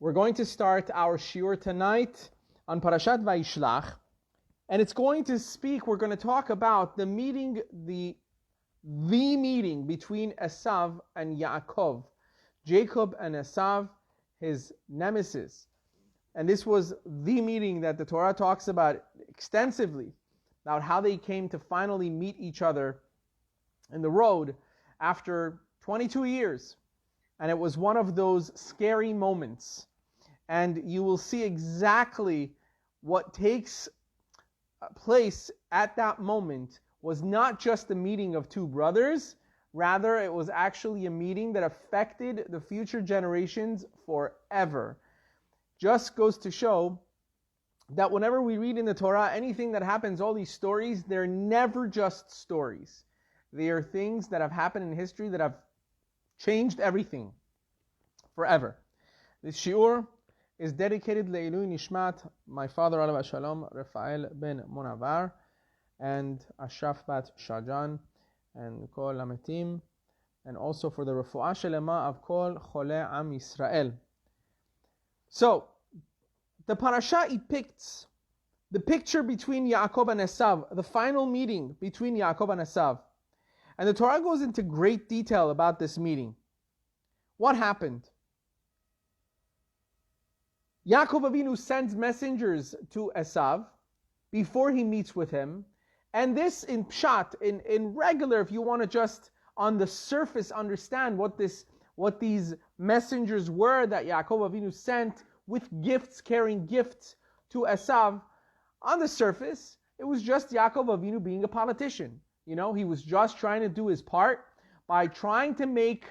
We're going to start our shiur tonight on Parashat Vayishlach, and it's going to speak, we're going to talk about the meeting, the meeting between Esav and Yaakov, Jacob and Esav, his nemesis. And this was the meeting that the Torah talks about extensively, about how they came to finally meet each other in the road after 22 years. And it was one of those scary moments. And you will see exactly what takes place at that moment was not just a meeting of two brothers, rather it was actually a meeting that affected the future generations forever. Just goes to show that whenever we read in the Torah, anything that happens, all these stories, they're never just stories. They are things that have happened in history that have changed everything forever. This shiur is dedicated to Iluy Nishmat, my father Alav Shalom, Refael ben Monavar, and Ashraf bat Shajan, and Kol Lametim, and also for the Refuah Shelema of Kol Chole Am Yisrael. So, the parasha depicts the picture between Yaakov and Esav, the final meeting between Yaakov and Esav. And the Torah goes into great detail about this meeting. What happened? Yaakov Avinu sends messengers to Esav before he meets with him. And this in pshat, in regular, if you want to just on the surface understand what these messengers were that Yaakov Avinu sent with gifts, carrying gifts to Esav, on the surface, it was just Yaakov Avinu being a politician. You know, he was just trying to do his part by trying to make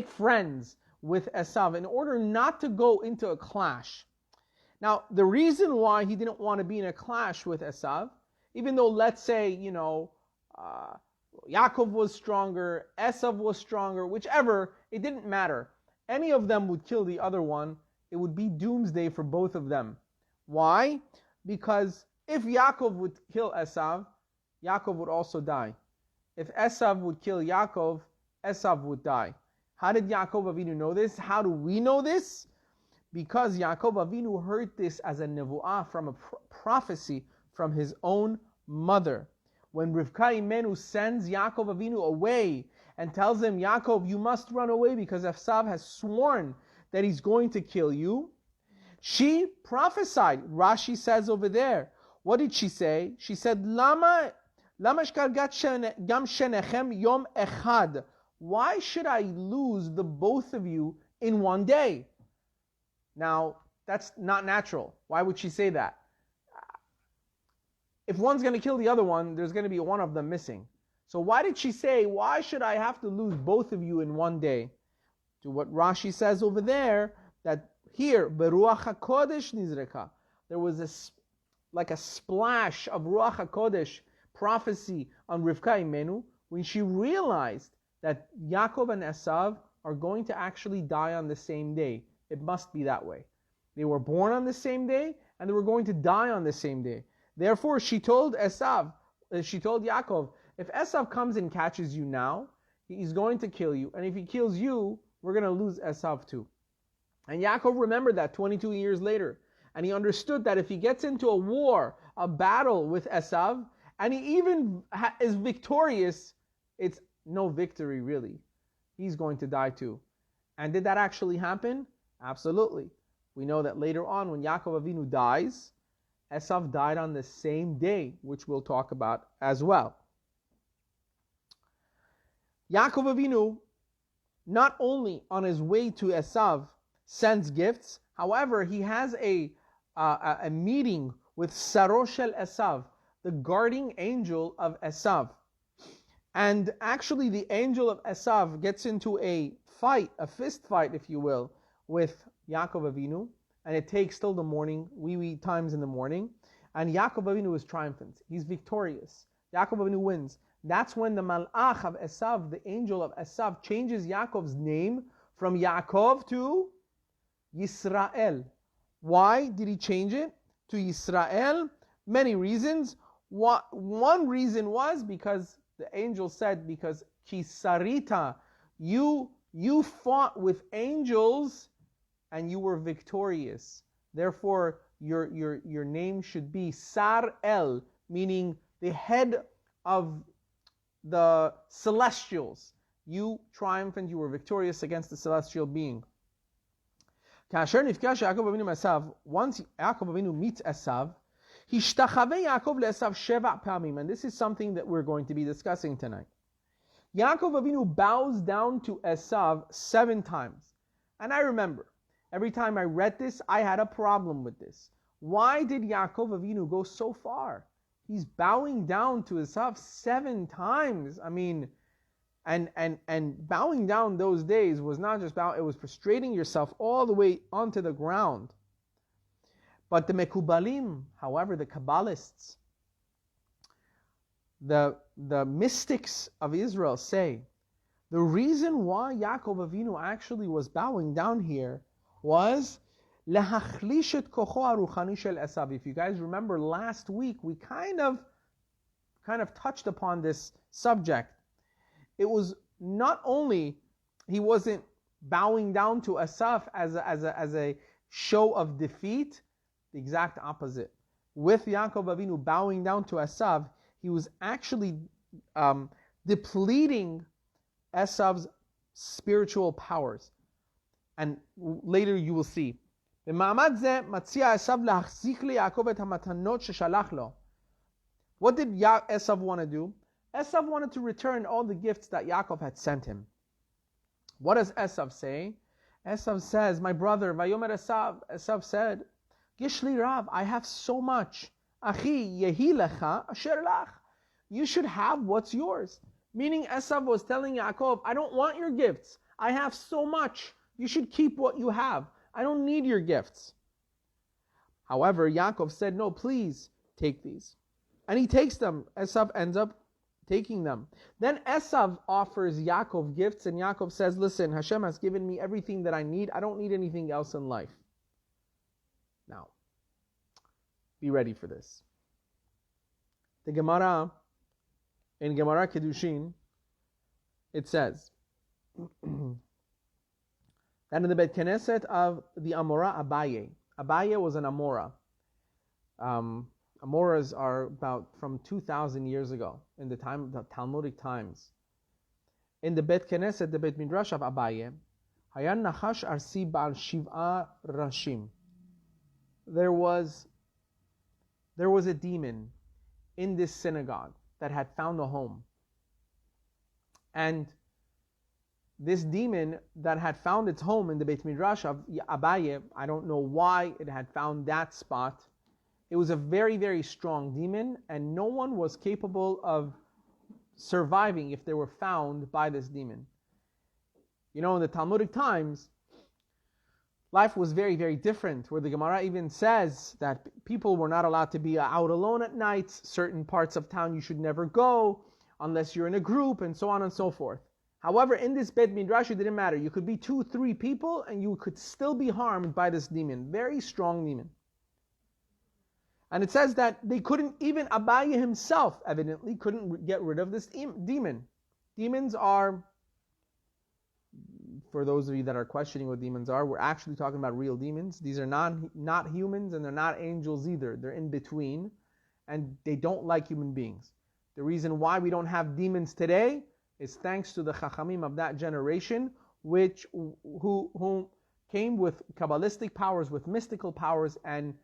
friends with Esav in order not to go into a clash. Now, the reason why he didn't want to be in a clash with Esav, even though, let's say, Yaakov was stronger, Esav was stronger, whichever, it didn't matter. Any of them would kill the other one. It would be doomsday for both of them. Why? Because if Yaakov would kill Esav, Yaakov would also die. If Esav would kill Yaakov, Esav would die. How did Yaakov Avinu know this? How do we know this? Because Yaakov Avinu heard this as a nevuah, from a prophecy from his own mother. When Rivka Imenu sends Yaakov Avinu away and tells him, Yaakov, you must run away because Esav has sworn that he's going to kill you, she prophesied. Rashi says over there, what did she say? She said, Lama shkargat gam shenechem yom echad. Why should I lose the both of you in one day? Now, that's not natural. Why would she say that? If one's going to kill the other one, there's going to be one of them missing. So why did she say, why should I have to lose both of you in one day? To what Rashi says over there, that here, Beruach HaKodesh Nizreka, there was like a splash of Ruach HaKodesh prophecy on Rivka Imenu when she realized that Yaakov and Esav are going to actually die on the same day. It must be that way. They were born on the same day, and they were going to die on the same day. Therefore, she told Yaakov, if Esav comes and catches you now, he's going to kill you. And if he kills you, we're going to lose Esav too. And Yaakov remembered that 22 years later. And he understood that if he gets into a war, a battle with Esav, and he even is victorious, it's no victory really. He's going to die too. And did that actually happen? Absolutely. We know that later on when Yaakov Avinu dies, Esav died on the same day, which we'll talk about as well. Yaakov Avinu, not only on his way to Esav, sends gifts. However, he has a meeting with Saro shel Esav, the guarding angel of Esav. And actually the angel of Esav gets into a fight, a fist fight, if you will, with Yaakov Avinu. And it takes till the morning, wee times in the morning. And Yaakov Avinu is triumphant. He's victorious. Yaakov Avinu wins. That's when the Malach of Esav, the angel of Esav, changes Yaakov's name from Yaakov to Yisrael. Why did he change it to Yisrael? Many reasons. One reason was because the angel said, because Kisarita, you fought with angels and you were victorious. Therefore, your name should be Sar El, meaning the head of the celestials. You triumphed and you were victorious against the celestial being. Once Yaakov Avinu meets Esav, and this is something that we're going to be discussing tonight. Yaakov Avinu bows down to Esav 7 times. And I remember, every time I read this, I had a problem with this. Why did Yaakov Avinu go so far? He's bowing down to Esav 7 times. I mean, and bowing down those days was not just bowing, it was prostrating yourself all the way onto the ground. But the Mekubalim, however, the Kabbalists, the mystics of Israel say, the reason why Yaakov Avinu actually was bowing down here was lehachlish et kocho haruchani shel Esav. If you guys remember last week, we kind of touched upon this subject. It was not only he wasn't bowing down to Esav as a show of defeat, the exact opposite. With Yaakov Avinu bowing down to Esav, he was actually depleting Esav's spiritual powers. And later you will see. What did Esav want to do? Esav wanted to return all the gifts that Yaakov had sent him. What does Esav say? Esav says, my brother, Vayomer Esav said, Gishli Rav, I have so much. Achi yehi lecha asher lach. You should have what's yours. Meaning Esav was telling Yaakov, I don't want your gifts. I have so much. You should keep what you have. I don't need your gifts. However, Yaakov said, no, please take these. And he takes them. Esav ends up taking them. Then Esav offers Yaakov gifts, and Yaakov says, listen, Hashem has given me everything that I need. I don't need anything else in life. Now, be ready for this. The Gemara, in Gemara Kedushin, it says that in the Bet Knesset of the Amora Abaye. Abaye was an Amora. Amoras are about from 2,000 years ago, in the time, the Talmudic times. In the Bet Knesset, the Bet Midrash of Abaye, Hayan Nachash Arsi Bal Shiv'a Rashim. There was a demon in this synagogue that had found a home. And this demon that had found its home in the Beit Midrash of Abaye, I don't know why it had found that spot. It was a very, very strong demon, and no one was capable of surviving if they were found by this demon. You know, in the Talmudic times, life was very, very different, where the Gemara even says that people were not allowed to be out alone at night. Certain parts of town you should never go unless you're in a group, and so on and so forth. However, in this Beit Midrash, it didn't matter. You could be 2-3 people, and you could still be harmed by this demon. Very strong demon. And it says that they couldn't, even Abaye himself, evidently, couldn't get rid of this demon. Demons are, for those of you that are questioning what demons are, we're actually talking about real demons. These are not humans, and they're not angels either. They're in between, and they don't like human beings. The reason why we don't have demons today is thanks to the Chachamim of that generation, who came with Kabbalistic powers, with mystical powers, and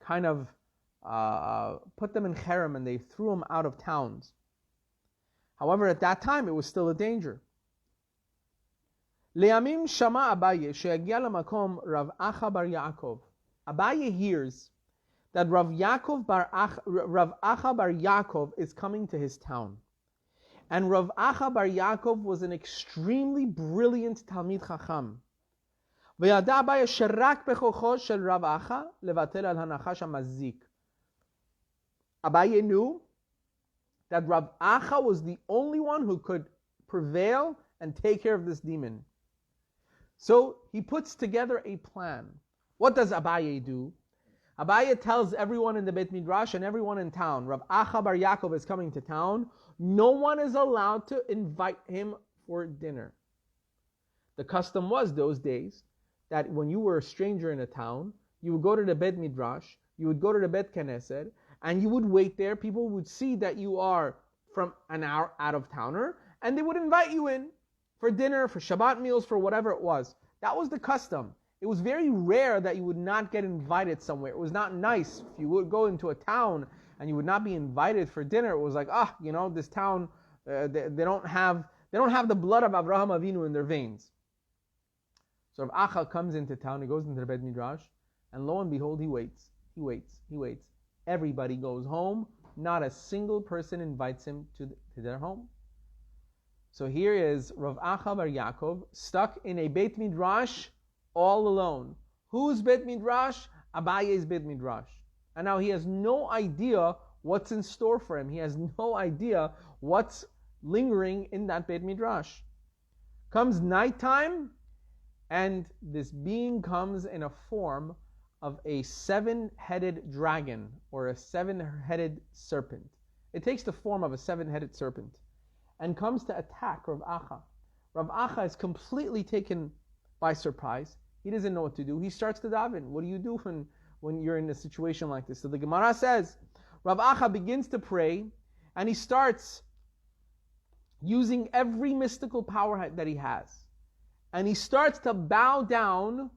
put them in cherem, and they threw them out of towns. However, at that time, it was still a danger. Le'amim shama Abaye she'agia lamakom Rav Acha bar Yaakov. Abaye hears that Rav Acha bar Yaakov is coming to his town. And Rav Acha bar Yaakov was an extremely brilliant Talmid Chacham. וידע אביי שרק בכוחו של רב אחא לבטל על הנחש המזיק. Abaye knew that Rav Acha was the only one who could prevail and take care of this demon. So he puts together a plan. What does Abaye do? Abaye tells everyone in the Beit Midrash and everyone in town, Rav Acha bar Yaakov is coming to town. No one is allowed to invite him for dinner. The custom was those days that when you were a stranger in a town, you would go to the Bet Midrash, you would go to the Bet Knesset, and you would wait there. People would see that you are from an hour out of towner, and they would invite you in for dinner, for Shabbat meals, for whatever it was. That was the custom. It was very rare that you would not get invited somewhere. It was not nice if you would go into a town and you would not be invited for dinner. It was like, this town, they don't have the blood of Avraham Avinu in their veins. So Rav Acha comes into town, he goes into the Bet Midrash, and lo and behold, he waits. Everybody goes home. Not a single person invites him to their home. So here is Rav Acha bar Yaakov stuck in a Beit Midrash all alone. Whose Beit Midrash? Abaye's Beit Midrash. And now he has no idea what's in store for him. He has no idea what's lingering in that Beit Midrash. Comes nighttime, and this being comes in a form of a 7-headed dragon or a 7-headed serpent. It takes the form of a 7-headed serpent and comes to attack Rav Acha. Rav Acha is completely taken by surprise. He doesn't know what to do. He starts to daven. What do you do when you're in a situation like this? So the Gemara says, Rav Acha begins to pray, and he starts using every mystical power that he has. And he starts to bow down,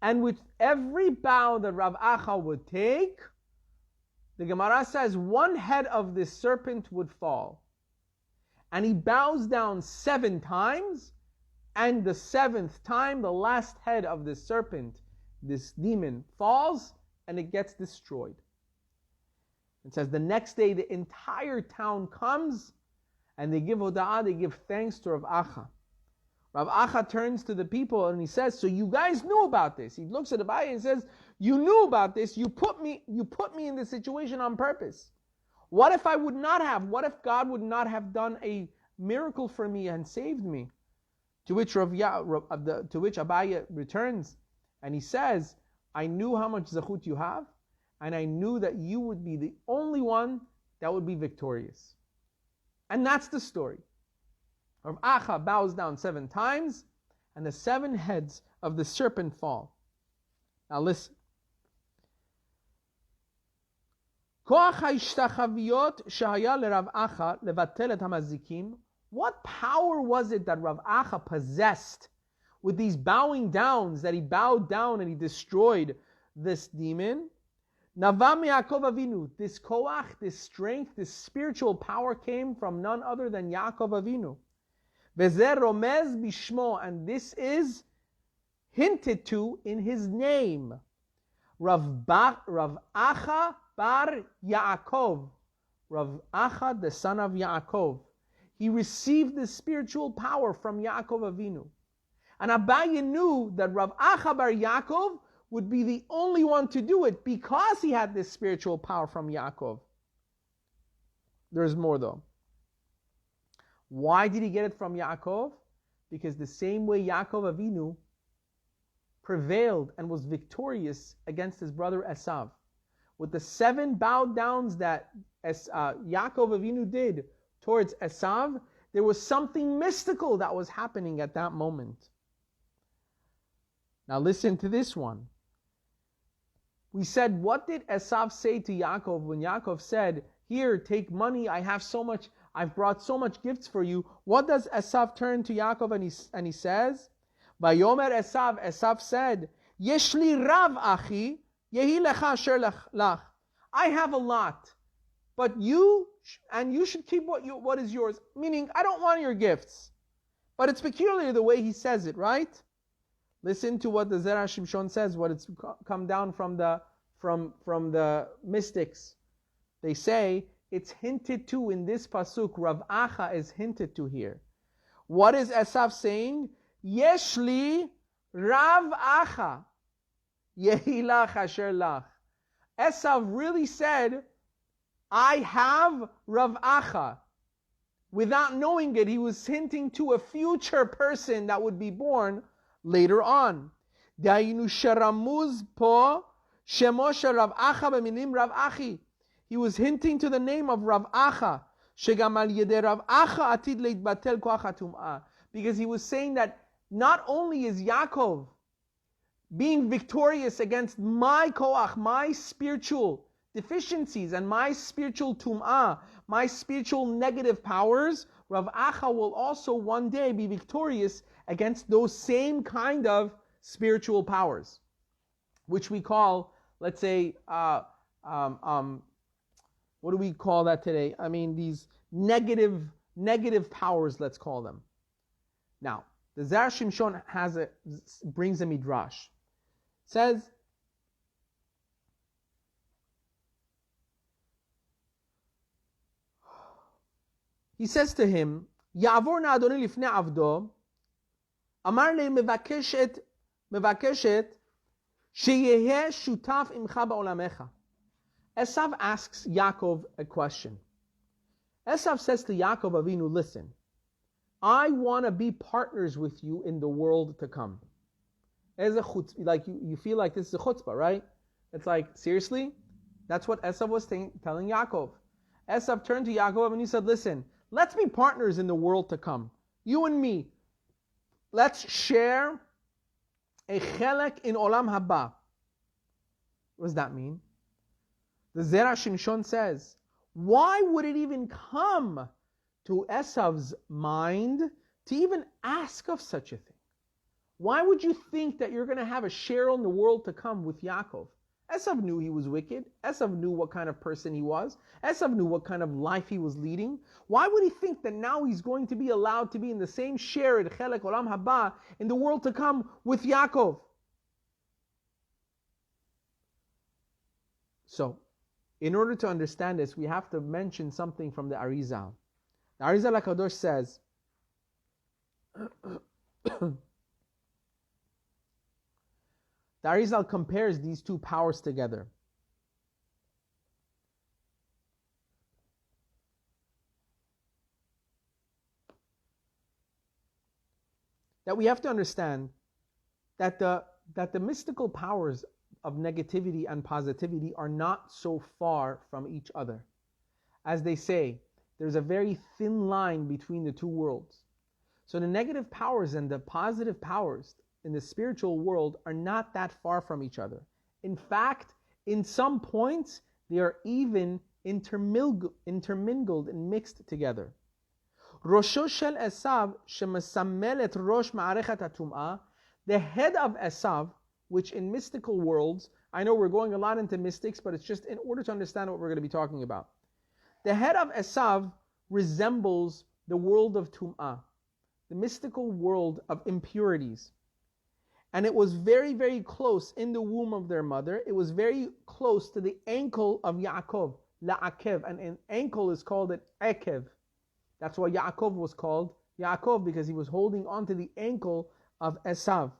and with every bow that Rav Acha would take, the Gemara says one head of this serpent would fall. And he bows down 7 times, and the 7th time, the last head of this serpent, this demon, falls, and it gets destroyed. It says the next day the entire town comes, and they give hoda'ah, they give thanks to Rav Acha. Rav Acha turns to the people and he says, so you guys knew about this. He looks at Abaye and says, you knew about this. You put me in this situation on purpose. What if I would not have? What if God would not have done a miracle for me and saved me? To which Abaye returns and he says, I knew how much zechut you have, and I knew that you would be the only one that would be victorious. And that's the story. Rav Acha bows down 7 times, and the 7 heads of the serpent fall. Now listen. What power was it that Rav Acha possessed with these bowing downs, that he bowed down and he destroyed this demon? Navam Yaakov Avinu. This koach, this strength, this spiritual power came from none other than Yaakov Avinu. Vezer romez bishmo, and this is hinted to in his name. Rav Acha bar Yaakov. Rav Acha, the son of Yaakov. He received the spiritual power from Yaakov Avinu. And Abaye knew that Rav Acha bar Yaakov would be the only one to do it because he had this spiritual power from Yaakov. There's more though. Why did he get it from Yaakov? Because the same way Yaakov Avinu prevailed and was victorious against his brother Esav. With the 7 bowed downs that Yaakov Avinu did towards Esav, there was something mystical that was happening at that moment. Now listen to this one. We said, what did Esav say to Yaakov when Yaakov said, here, take money, I've brought so much gifts for you. What does Esav turn to Yaakov and he says? Vayomer Esav said, Yeshli rav achi, yehi lecha asher lach. I have a lot, but you should keep what is yours. Meaning, I don't want your gifts. But it's peculiar the way he says it, right? Listen to what the Zera Shimshon says, what it's come down from the mystics. They say, it's hinted to in this pasuk. Rav Acha is hinted to here. What is Esav saying? Yeshli Rav Acha Yehilach Asher Lach. Esav really said, I have Rav Acha. Without knowing it, he was hinting to a future person that would be born later on. Dainu sharamuz po shemo shel Rav Acha b'minim Rav Achi. He was hinting to the name of Rav Acha. Shegam al yedei Rav Acha atid leitbatel koach hatum'ah. Because he was saying that not only is Yaakov being victorious against my koach, my spiritual deficiencies, and my spiritual tum'ah, my spiritual negative powers, Rav Acha will also one day be victorious against those same kind of spiritual powers, which we call, let's say, what do we call that today? I mean, these negative powers, let's call them. Now, the Zera Shimshon brings a midrash. Says, he says to him, Ya'avor na Adoni lifnei avdo, amar le mevakeshet sheyeheh shutaf imcha ba'olamecha. Esav asks Yaakov a question. Esav says to Yaakov Avinu, listen, I want to be partners with you in the world to come. As a chutzpah, like you feel like this is a chutzpah, right? It's like, seriously? That's what Esav was telling Yaakov. Esav turned to Yaakov and he said, listen, let's be partners in the world to come. You and me. Let's share a chelek in olam haba. What does that mean? The Zera Shimshon says, why would it even come to Esav's mind to even ask of such a thing? Why would you think that you're going to have a share in the world to come with Yaakov? Esav knew he was wicked. Esav knew what kind of person he was. Esav knew what kind of life he was leading. Why would he think that now he's going to be allowed to be in the same share at Chelek Olam Haba in the world to come with Yaakov? So, in order to understand this, we have to mention something from the Arizal. The Arizal Hakadosh says, the Arizal compares these two powers together. That we have to understand that the mystical powers of negativity and positivity are not so far from each other. As they say, there's a very thin line between the two worlds. So the negative powers and the positive powers in the spiritual world are not that far from each other. In fact, in some points, they are even intermingled and mixed together. Rosho shel Esav shemesamel et rosh ma'arechet hatum'ah, the head of Esav, which in mystical worlds, I know we're going a lot into mystics, but it's just in order to understand what we're going to be talking about. The head of Esav resembles the world of Tum'ah, the mystical world of impurities. And it was very, very close in the womb of their mother. It was very close to the ankle of Yaakov, La'akev. And an ankle is called an Ekev. That's why Yaakov was called Yaakov, because he was holding onto the ankle of Esav.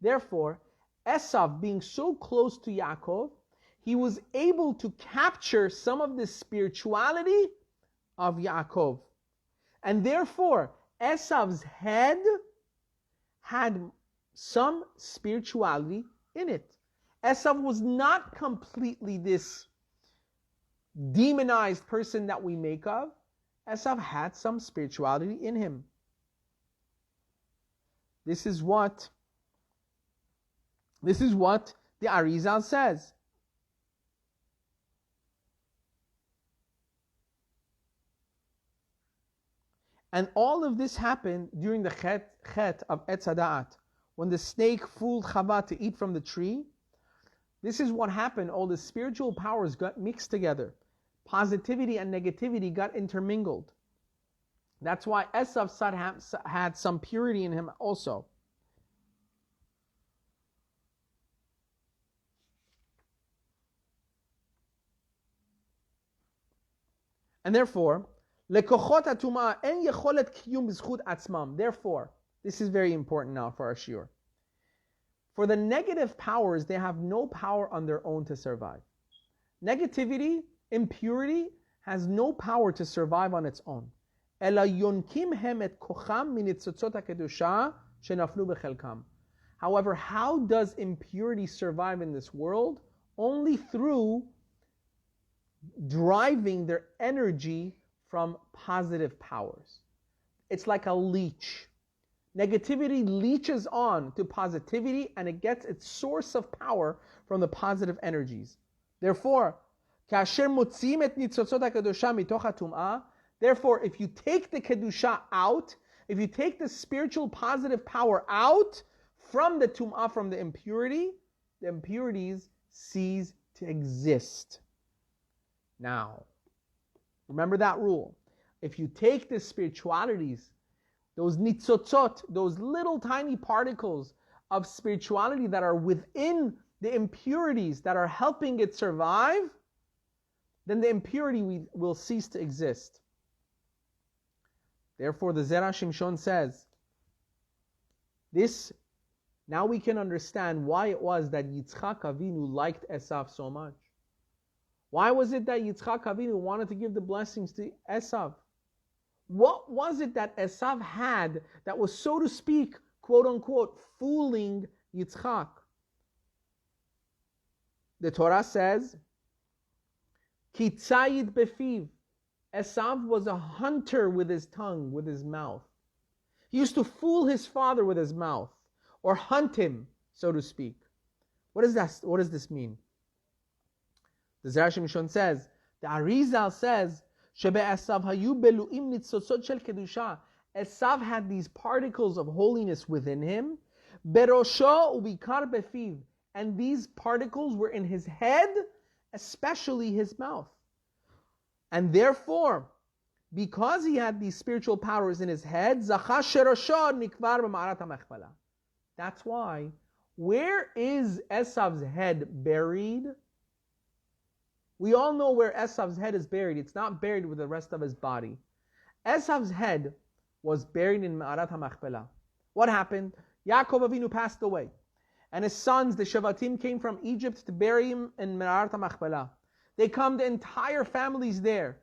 Therefore, Esav, being so close to Yaakov, he was able to capture some of the spirituality of Yaakov. And therefore, Esav's head had some spirituality in it. Esav was not completely this demonized person that we make of. Esav had some spirituality in him. This is what the Arizal says. And all of this happened during the chet of Etz Hada'at, when the snake fooled Chava to eat from the tree. This is what happened. All the spiritual powers got mixed together. Positivity and negativity got intermingled. That's why Esav had some purity in him also. And therefore, therefore, this is very important now for our shiur. For the negative powers, they have no power on their own to survive. Negativity, impurity, has no power to survive on its own. However, how does impurity survive in this world? Only through driving their energy from positive powers. It's like a leech. Negativity leeches on to positivity, and it gets its source of power from the positive energies. Therefore, therefore, if you take the kedusha out, if you take the spiritual positive power out from the tum'ah, from the impurities cease to exist. Now, remember that rule. If you take the spiritualities, those nitzotzot, those little tiny particles of spirituality that are within the impurities that are helping it survive, then the impurity will cease to exist. Therefore, the Zera Shimshon says, this, now we can understand why it was that Yitzchak Avinu liked Esav so much. Why was it that Yitzchak Avinu wanted to give the blessings to Esav? What was it that Esav had that was, so to speak, quote unquote, fooling Yitzchak? The Torah says, Ki tzayid befiv. Esav was a hunter with his tongue, with his mouth. He used to fool his father with his mouth, or hunt him, so to speak. What does this mean? The Zera Shimshon says, the Arizal says, Esav had these particles of holiness within him, and these particles were in his head, especially his mouth. And therefore, because he had these spiritual powers in his head, that's why, where is Esav's head buried? We all know where Esav's head is buried. It's not buried with the rest of his body. Esav's head was buried in Ma'arat HaMachpelah. What happened? Yaakov Avinu passed away. And his sons, the Shevatim, came from Egypt to bury him in Ma'arat HaMachpelah. They come, the entire family's there.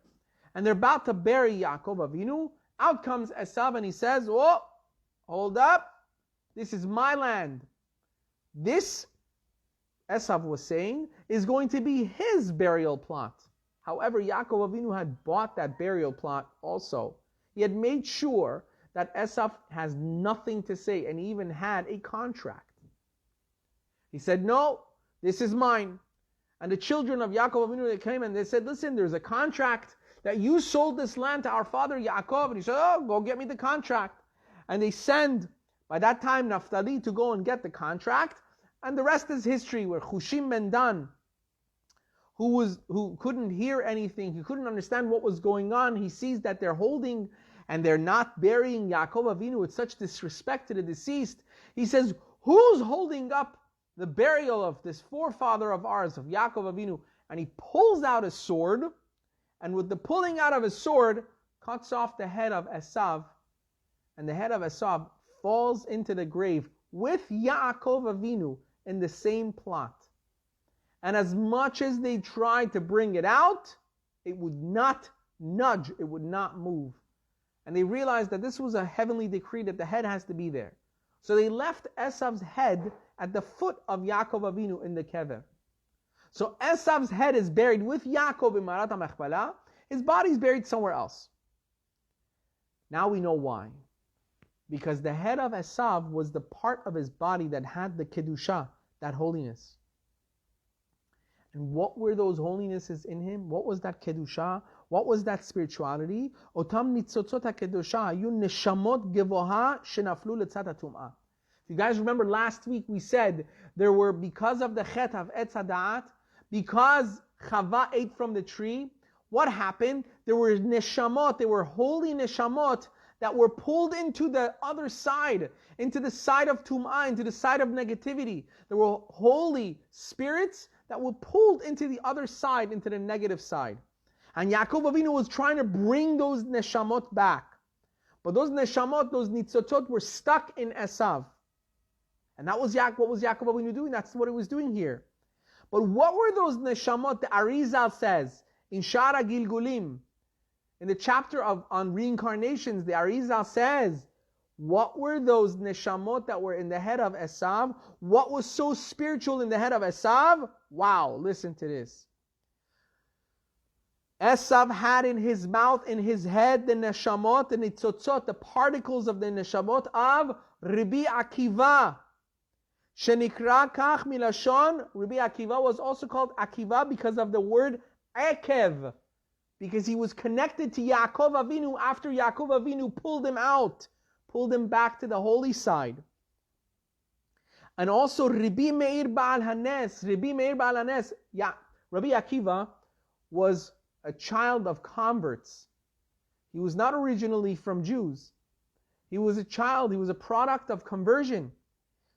And they're about to bury Yaakov Avinu. Out comes Esav and he says, oh, hold up. This is my land. This, Esav was saying, is going to be his burial plot. However, Yaakov Avinu had bought that burial plot also. He had made sure that Esav has nothing to say, and he even had a contract. He said, no, this is mine. And the children of Yaakov Avinu, they came and they said, listen, there's a contract that you sold this land to our father Yaakov. And he said, oh, go get me the contract. And they send, by that time, Naphtali to go and get the contract. And the rest is history, where Hushim ben Dan, who couldn't hear anything, he couldn't understand what was going on, he sees that they're holding and they're not burying Yaakov Avinu with such disrespect to the deceased. He says, who's holding up the burial of this forefather of ours, of Yaakov Avinu? And he pulls out his sword, and with the pulling out of his sword, cuts off the head of Esav, and the head of Esav falls into the grave with Yaakov Avinu in the same plot. And as much as they tried to bring it out, it would not nudge, it would not move. And they realized that this was a heavenly decree that the head has to be there. So they left Esav's head at the foot of Yaakov Avinu in the kever. So Esav's head is buried with Yaakov in Ma'arat HaMachpelah. His body is buried somewhere else. Now we know why. Because the head of Esav was the part of his body that had the kedusha, that holiness. And what were those holinesses in him? What was that kedusha? What was that spirituality? Otam nitzotzot ha-kedusha hayu neshamot gevoha shenaflu letzat ha-tum'ah. If you guys remember last week, we said there were, because of the chet of Etz HaDa'at, because Chava ate from the tree, what happened? There were neshamot, there were holy neshamot that were pulled into the other side, into the side of tum'ah, into the side of negativity. There were holy spirits that were pulled into the other side, into the negative side. And Yaakov Avinu was trying to bring those neshamot back. But those neshamot, those nitzotot, were stuck in Esav. And that was what was Yaakov Avinu doing? That's what he was doing here. But what were those neshamot? The Arizal says, in Shara Gilgulim, in the chapter on reincarnations, the Arizal says, what were those neshamot that were in the head of Esav? What was so spiritual in the head of Esav? Wow, listen to this. Esav had in his mouth, in his head, the neshamot, the nitzotzot, the particles of the neshamot of Rabbi Akiva. Shenikra kach milashon. Rabbi Akiva was also called Akiva because of the word ekev, because he was connected to Yaakov Avinu after Yaakov Avinu pulled him out, pulled him back to the holy side. And also Rabbi Meir Baal Hanes. Rabbi Meir Baal Hanes. Rabbi Akiva was a child of converts. He was not originally from Jews. He was a child, he was a product of conversion.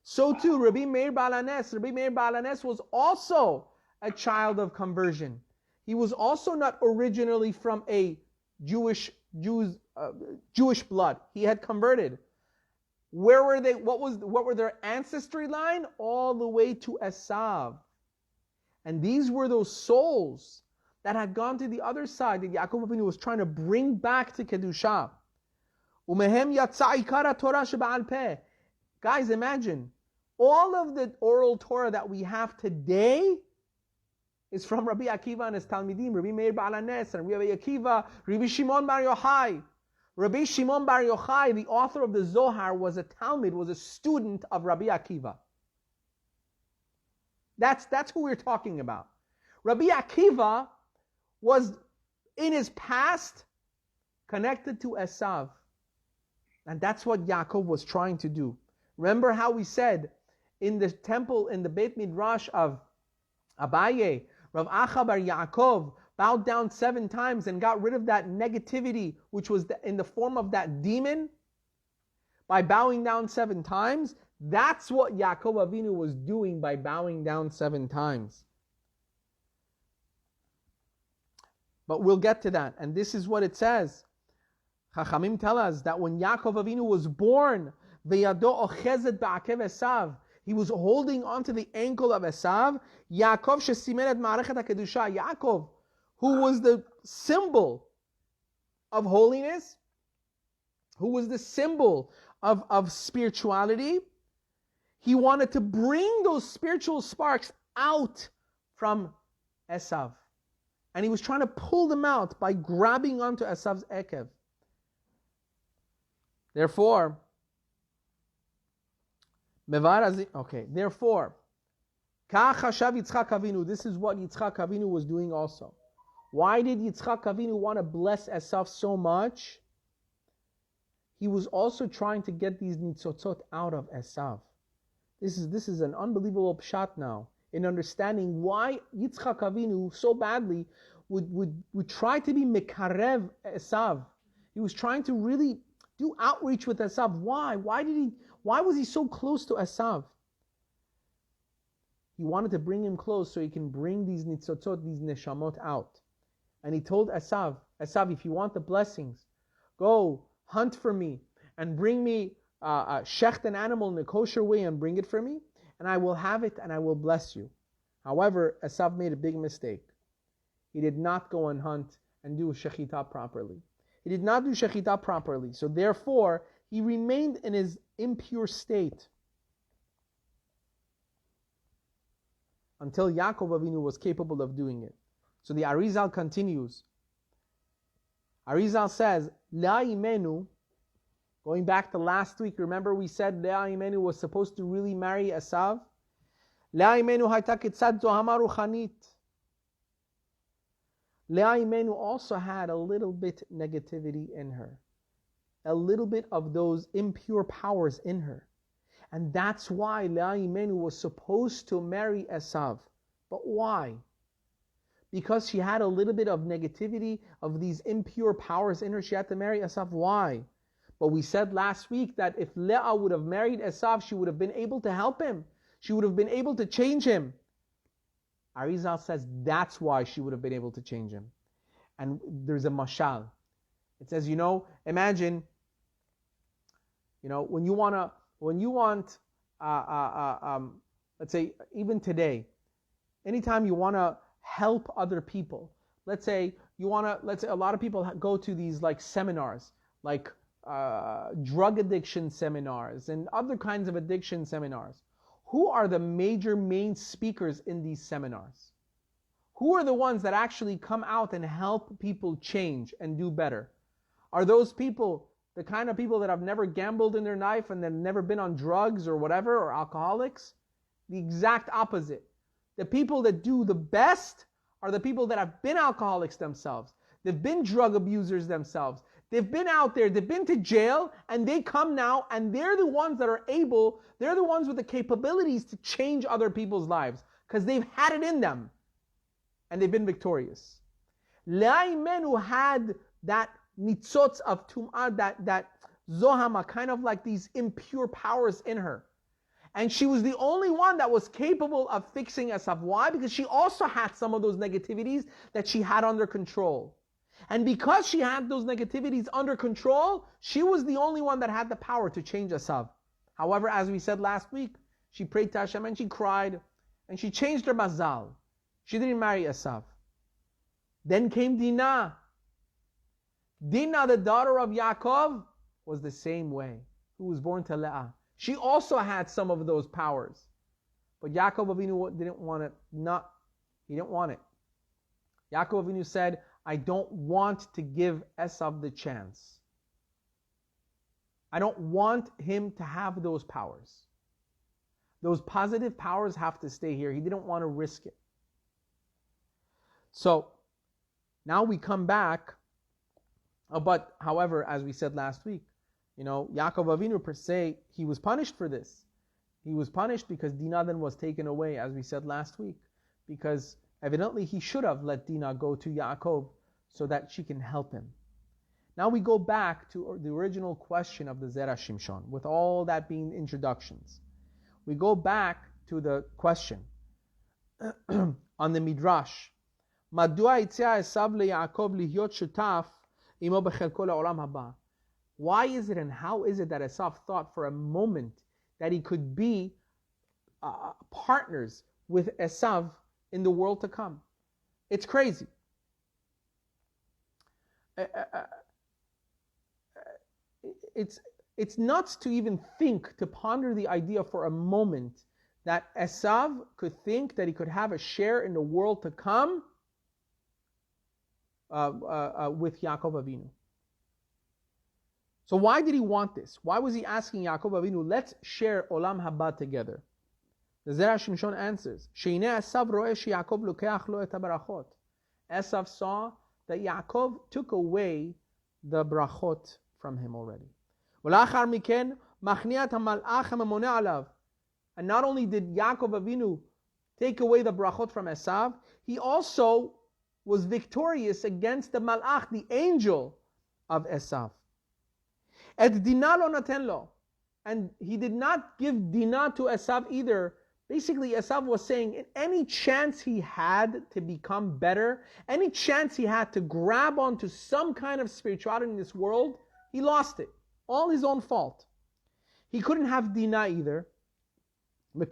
So too, Rabbi Meir Baal Hanes. Rabbi Meir Baal Hanes was also a child of conversion. He was also not originally from a Jewish blood. He had converted. Where were they? What were their ancestry line? All the way to Esav. And these were those souls that had gone to the other side that Yaakov Avinu was trying to bring back to Kedusha. Umehem yatsa ikara Torah she'ba'al peh. Guys, imagine, all of the oral Torah that we have today is from Rabbi Akiva and his Talmidim, Rabbi Meir Baal Hanes, and Rabbi Akiva, Rabbi Shimon Bar Yochai. Rabbi Shimon Bar Yochai, the author of the Zohar, was a Talmid, was a student of Rabbi Akiva. That's who we're talking about. Rabbi Akiva was, in his past, connected to Esav. And that's what Yaakov was trying to do. Remember how we said in the temple, in the Beit Midrash of Abaye, Rav Acha bar Yaakov bowed down 7 times and got rid of that negativity, which was in the form of that demon, by bowing down 7 times. That's what Yaakov Avinu was doing by bowing down 7 times. But we'll get to that. And this is what it says. Chachamim tell us that when Yaakov Avinu was born, V'yado ochezet ba'akev Esav, he was holding onto the ankle of Esav. Yaakov shesimen et ma'arechet HaKedusha. Yaakov, who was the symbol of holiness, who was the symbol of spirituality, he wanted to bring those spiritual sparks out from Esav. And he was trying to pull them out by grabbing onto Esav's ekev. Therefore, therefore, Kach hashav Yitzchak Avinu. This is what Yitzchak Avinu was doing also. Why did Yitzchak Avinu want to bless Esav so much? He was also trying to get these nitzotzot out of Esav. This is an unbelievable pshat now in understanding why Yitzchak Avinu so badly would try to be mekarev Esav. He was trying to really do outreach with Esav. Why? Why was he so close to Esav? He wanted to bring him close so he can bring these nitzotzot, these neshamot out. And he told Esav, if you want the blessings, go hunt for me and bring me shecht an animal in a kosher way and bring it for me, and I will have it and I will bless you. However, Esav made a big mistake. He did not go and hunt and do shechita properly. He did not do shechita properly. So therefore, he remained in his impure state until Yaakov Avinu was capable of doing it. So the Arizal continues. Arizal says, La imenu, going back to last week, remember we said Lea imenu was supposed to really marry Esav? Lea imenu hayta ketzad zohama ruchanit. Lea imenu also had a little bit negativity in her. A little bit of those impure powers in her. And that's why Lea imenu was supposed to marry Esav. But why? Because she had a little bit of negativity, of these impure powers in her, she had to marry Esav. Why? But we said last week that if Leah would have married Esav, she would have been able to help him. She would have been able to change him. Arizal says that's why she would have been able to change him. And there's a mashal. It says, imagine, when you want, let's say, even today, anytime you want to help other people, let's say a lot of people go to these like seminars, like drug addiction seminars and other kinds of addiction seminars. Who are the main speakers in these seminars? Who are the ones that actually come out and help people change and do better? Are those people the kind of people that have never gambled in their life and they've never been on drugs or whatever, or alcoholics? The exact opposite. The people that do the best are the people that have been alcoholics themselves. They've been drug abusers themselves. They've been out there, they've been to jail, and they come now, and they're the ones that are able, they're the ones with the capabilities to change other people's lives, because they've had it in them, and they've been victorious. La'imenu who had that nitzotz of tum'ah, that zohama, kind of like these impure powers in her. And she was the only one that was capable of fixing Esav. Why? Because she also had some of those negativities that she had under control. And because she had those negativities under control, she was the only one that had the power to change Esav. However, as we said last week, she prayed to Hashem and she cried and she changed her mazal. She didn't marry Esav. Then came Dinah. Dinah, the daughter of Yaakov, was the same way, who was born to Leah. She also had some of those powers. But Yaakov Avinu didn't want it. He didn't want it. Yaakov Avinu said, I don't want to give Esav the chance. I don't want him to have those powers. Those positive powers have to stay here. He didn't want to risk it. So, now we come back. But, however, as we said last week, Yaakov Avinu per se, he was punished for this. He was punished because Dinah then was taken away, as we said last week. Because evidently he should have let Dinah go to Yaakov so that she can help him. Now we go back to the original question of the Zera Shimshon, with all that being introductions. We go back to the question on the Midrash. Madua itzia Esav leYaakov lihyot shutaf imo bechelko le'olam haba. Why is it and how is it that Esav thought for a moment that he could be partners with Esav in the world to come? It's crazy. It's nuts to even think, to ponder the idea for a moment that Esav could think that he could have a share in the world to come with Yaakov Avinu. So why did he want this? Why was he asking Yaakov Avinu, let's share Olam Haba together? The Zera Shimshon answers, Sheine Esav ro'eh sheYaakov lokeach lo et habarachot. Esav saw that Yaakov took away the brachot from him already. ולאחר מכן מכניע את המלאך הממונה עליו. And not only did Yaakov Avinu take away the brachot from Esav, he also was victorious against the malach, the angel of Esav. Et Dinah lo naten lo. And he did not give Dinah to Esav either. Basically, Esav was saying, any chance he had to become better, any chance he had to grab onto some kind of spirituality in this world, he lost it. All his own fault. He couldn't have Dinah either. And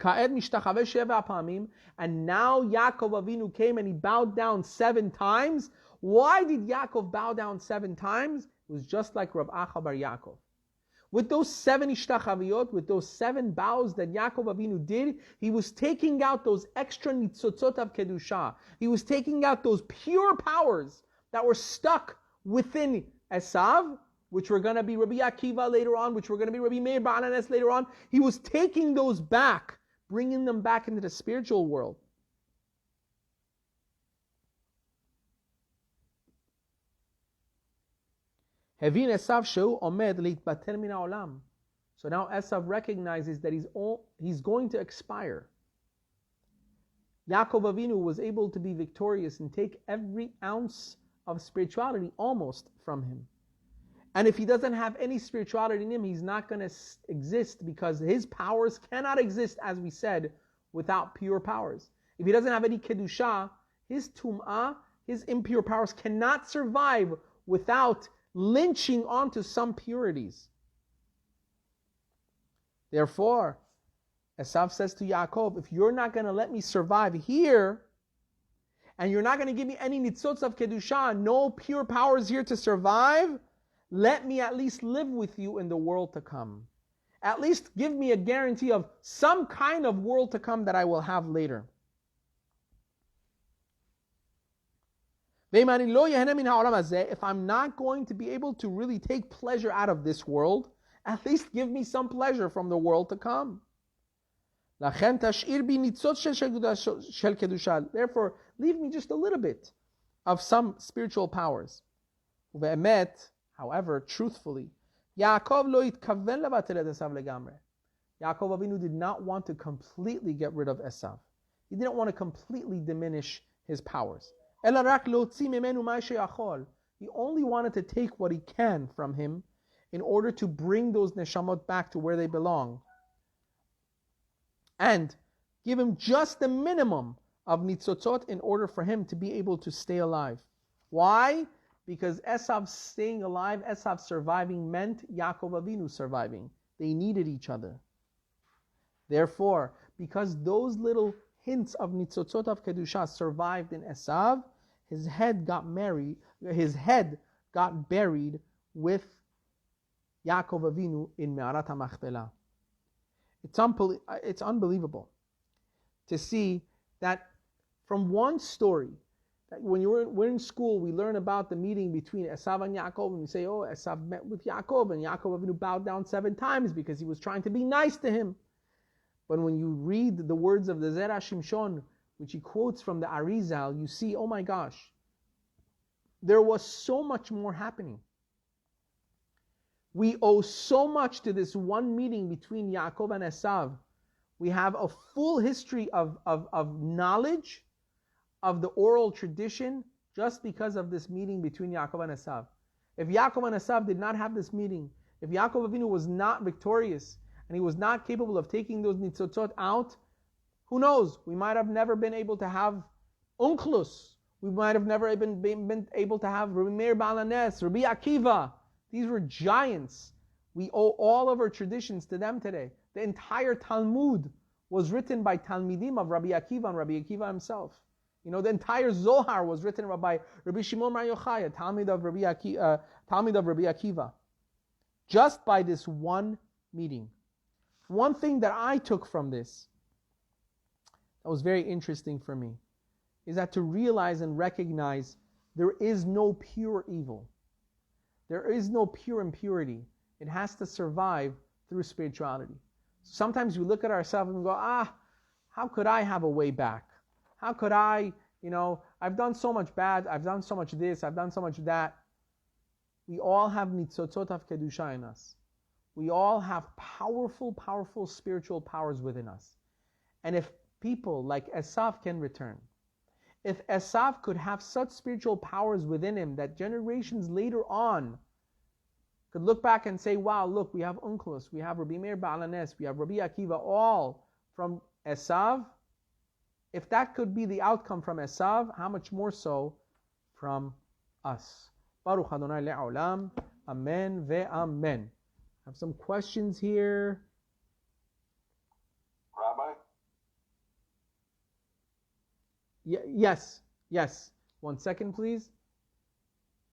now Yaakov Avinu came and he bowed down 7 times. Why did Yaakov bow down 7 times? It was just like Rav Acha bar Yaakov. With those 7 ishtachaviyot, with those 7 bows that Yaakov Avinu did, he was taking out those extra nitzotzot of kedusha. He was taking out those pure powers that were stuck within Esav, which were going to be Rabbi Akiva later on, which were going to be Rabbi Meir Ba'ananes later on. He was taking those back, bringing them back into the spiritual world. Hevin Esav shehu omed leitbater min ha'olam. So now Esav recognizes that he's going to expire. Yaakov Avinu was able to be victorious and take every ounce of spirituality almost from him. And if he doesn't have any spirituality in him, he's not going to exist, because his powers cannot exist, as we said, without pure powers. If he doesn't have any kedusha, his tum'ah, his impure powers cannot survive without lynching onto some purities. Therefore, Esav says to Yaakov, if you're not going to let me survive here, and you're not going to give me any nitzotz of kedusha, no pure powers here to survive, let me at least live with you in the world to come. At least give me a guarantee of some kind of world to come that I will have later. If I'm not going to be able to really take pleasure out of this world, at least give me some pleasure from the world to come. Therefore, leave me just a little bit of some spiritual powers. However, truthfully, Yaakov Avinu did not want to completely get rid of Esav. He didn't want to completely diminish his powers. He only wanted to take what he can from him in order to bring those neshamot back to where they belong. And give him just the minimum of nitzotzot in order for him to be able to stay alive. Why? Because Esav staying alive, Esav surviving meant Yaakov Avinu surviving. They needed each other. Therefore, because those little hints of nitzotzot of kedusha survived in Esav, his head got buried with Yaakov Avinu in Me'arat HaMachpelah. It's unbelievable to see that from one story, that when we're in school, we learn about the meeting between Esav and Yaakov, and we say, oh, Esav met with Yaakov, and Yaakov Avinu bowed down 7 times because he was trying to be nice to him. But when you read the words of the Zera Shimshon, which he quotes from the Arizal, you see, oh my gosh, there was so much more happening. We owe so much to this one meeting between Yaakov and Esav. We have a full history of knowledge of the oral tradition just because of this meeting between Yaakov and Esav. If Yaakov and Esav did not have this meeting, if Yaakov Avinu was not victorious and he was not capable of taking those nitzotzot out, who knows? We might have never been able to have Unklus. We might have never been able to have Rabbi Meir Baal HaNes, Rabbi Akiva. These were giants. We owe all of our traditions to them today. The entire Talmud was written by Talmidim of Rabbi Akiva and Rabbi Akiva himself. The entire Zohar was written by Rabbi Shimon Bar Yochai, Talmid of Rabbi Akiva. Just by this one meeting. One thing that I took from this that was very interesting for me is that to realize and recognize there is no pure evil. There is no pure impurity. It has to survive through spirituality. Sometimes we look at ourselves and go, how could I have a way back? How could I, I've done so much bad, I've done so much this, I've done so much that. We all have nitzotzot of kedusha in us. We all have powerful, powerful spiritual powers within us. And if people like Esav can return, if Esav could have such spiritual powers within him that generations later on could look back and say, wow, look, we have Unklus, we have Rabbi Meir Baal HaNes, we have Rabbi Akiva, all from Esav. If that could be the outcome from Esav, how much more so from us? Baruch Adonai le'olam. Amen ve'amen. I have some questions here. Rabbi? Yes. 1 second, please.